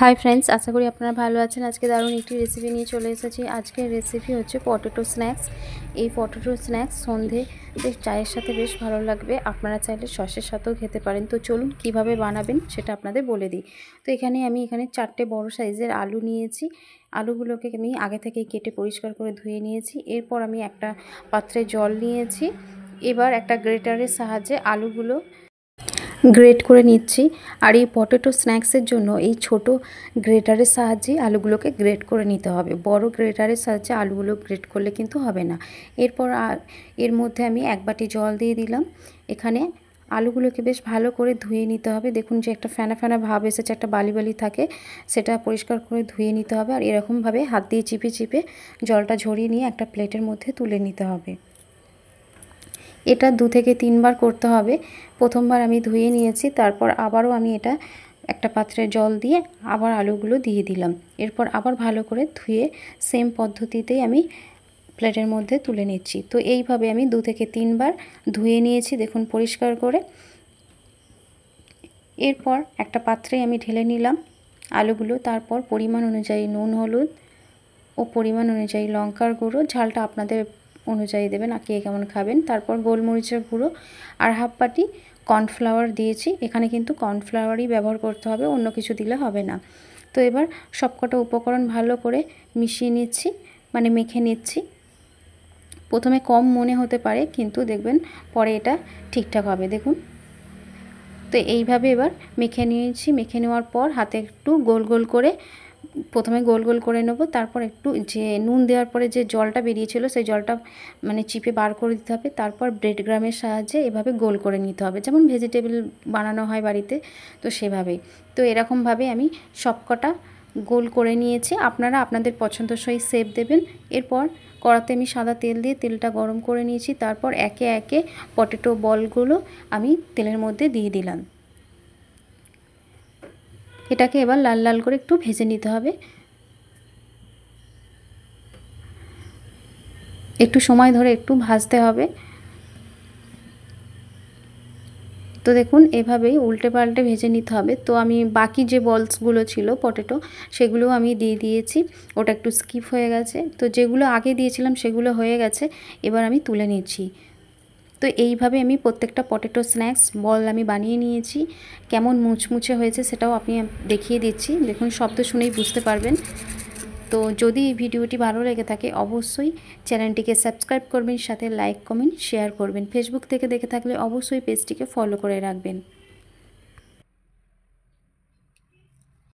Hi friends, আশা করি আপনারা ভালো আছেন। আজকে দারুণ একটি রেসিপি নিয়ে চলে এসেছি। আজকের রেসিপি হচ্ছে পটেটো স্ন্যাক্স। এই পটেটো স্ন্যাক্স সন্ধে চায়ের সাথে বেশ ভালো লাগবে। আপনারা চাইলে সসের সাথেও খেতে পারেন। তো চলুন কিভাবে বানাবেন সেটা আপনাদের বলে দিই। তো এখানে 4টে বড় সাইজের আলু নিয়েছি। আলুগুলোকে আমি আগে থেকেই কেটে পরিষ্কার করে ধুয়ে নিয়েছি। এরপর আমি একটা পাত্রে জল নিয়েছি। এবার একটা গ্রেটারের সাহায্যে আলুগুলো গ্রেট করে নিচ্ছি। আর এই পটেটো স্ন্যাক্সের জন্য এই ছোট গ্রেটারের সাহায্যে আলুগুলোকে গ্রেট করে নিতে হবে। বড় গ্রেটারের সাহায্যে আলুগুলো গ্রেট করলে কিন্তু হবে না। এরপর এর মধ্যে আমি 1 বাটি জল দিয়ে দিলাম। এখানে আলুগুলোকে বেশ ভালো করে ধুয়ে নিতে হবে। দেখুন যে একটা ফেনা ফেনা ভাব এসেছে, একটা বালি বালি থাকে, সেটা পরিষ্কার করে ধুয়ে নিতে হবে। আর এরকমভাবে হাত দিয়ে চিপে চিপে জলটা ঝরিয়ে নিয়ে একটা প্লেটের মধ্যে তুলে নিতে হবে। এটা 2 থেকে 3 বার করতে হবে। প্রথমবার আমি ধুয়ে নিয়েছি, তারপর আবারও আমি এটা একটা পাত্রে জল দিয়ে আবার আলুগুলো দিয়ে দিলাম। এরপর আবার ভালো করে ধুয়ে সেম পদ্ধতিতেই আমি প্লেটের মধ্যে তুলে নিচ্ছি। তো এইভাবে আমি 2 থেকে 3 বার ধুয়ে নিয়েছি, দেখুন পরিষ্কার করে। এরপর একটা পাত্রে আমি ঢেলে নিলাম আলুগুলো। তারপর পরিমাণ অনুযায়ী নুন, হলুদ ও পরিমাণ অনুযায়ী লঙ্কার গুঁড়ো, ঝালটা আপনাদের অনুযায়ী দেবেন, কে কেমন খাবেন। তারপর গোলমরিচের গুঁড়ো আর হাফ বাটি কর্নফ্লাওয়ার দিয়েছি। এখানে কিন্তু কর্নফ্লাওয়ারই ব্যবহার করতে হবে, অন্য কিছু দিলে হবে না। তো এবার সবকটা উপকরণ ভালো করে মিশিয়ে নিচ্ছি, মেখে নিচ্ছি। প্রথমে কম মনে হতে পারে, কিন্তু দেখবেন পরে এটা ঠিকঠাক হবে। দেখুন, তো এইভাবে এবার মেখে নিয়েছি। মেখে নেওয়ার পর হাতে একটু গোল গোল করে প্রথমে গোল গোল করে নেব। তারপর একটু যে নুন দেওয়ার পরে যে জলটা বেরিয়েছিল সেই জলটা চিপে বার করে দিতে হবে। তারপর ব্রেড গ্রামের সাহায্যে এভাবে গোল করে নিতে হবে, যেমন ভেজিটেবল বানানো হয় বাড়িতে, তো সেভাবেই। তো এরকমভাবে আমি সবকটা গোল করে নিয়েছি। আপনারা আপনাদের পছন্দসই শেপ দেবেন। এরপর কড়াতে আমি সাদা তেল দিয়ে তেলটা গরম করে নিয়েছি। তারপর একে একে পটেটো বলগুলো আমি তেলের মধ্যে দিয়ে দিলাম। এটাকে এবার লাল লাল করে একটু ভেজে নিতে হবে। একটু সময় ধরে একটু ভাজতে হবে। তো দেখুন এভাবেই উল্টে পাল্টে ভেজে নিতে হবে। তো আমি বাকি যে বলসগুলো ছিল পটেটো, সেগুলো আমি দিয়ে দিয়েছি। ওটা একটু স্কিপ হয়ে গেছে। তো যেগুলো আগে দিয়েছিলাম সেগুলো হয়ে গেছে, এবার আমি তুলে নিচ্ছি। তো এইভাবে আমি প্রত্যেকটা পটেটো স্ন্যাক্স বল আমি বানিয়ে নিয়েছি। কেমন মুচমুচে হয়েছে সেটাও আপনি দেখিয়ে দিচ্ছি। দেখুন, শব্দ শুনেই বুঝতে পারবেন। তো যদি এই ভিডিওটি ভালো লেগে থাকে অবশ্যই চ্যানেলটিকে সাবস্ক্রাইব করবেন, সাথে লাইক, কমেন্ট, শেয়ার করবেন। ফেসবুক থেকে দেখে থাকলে অবশ্যই পেজটিকে ফলো করে রাখবেন।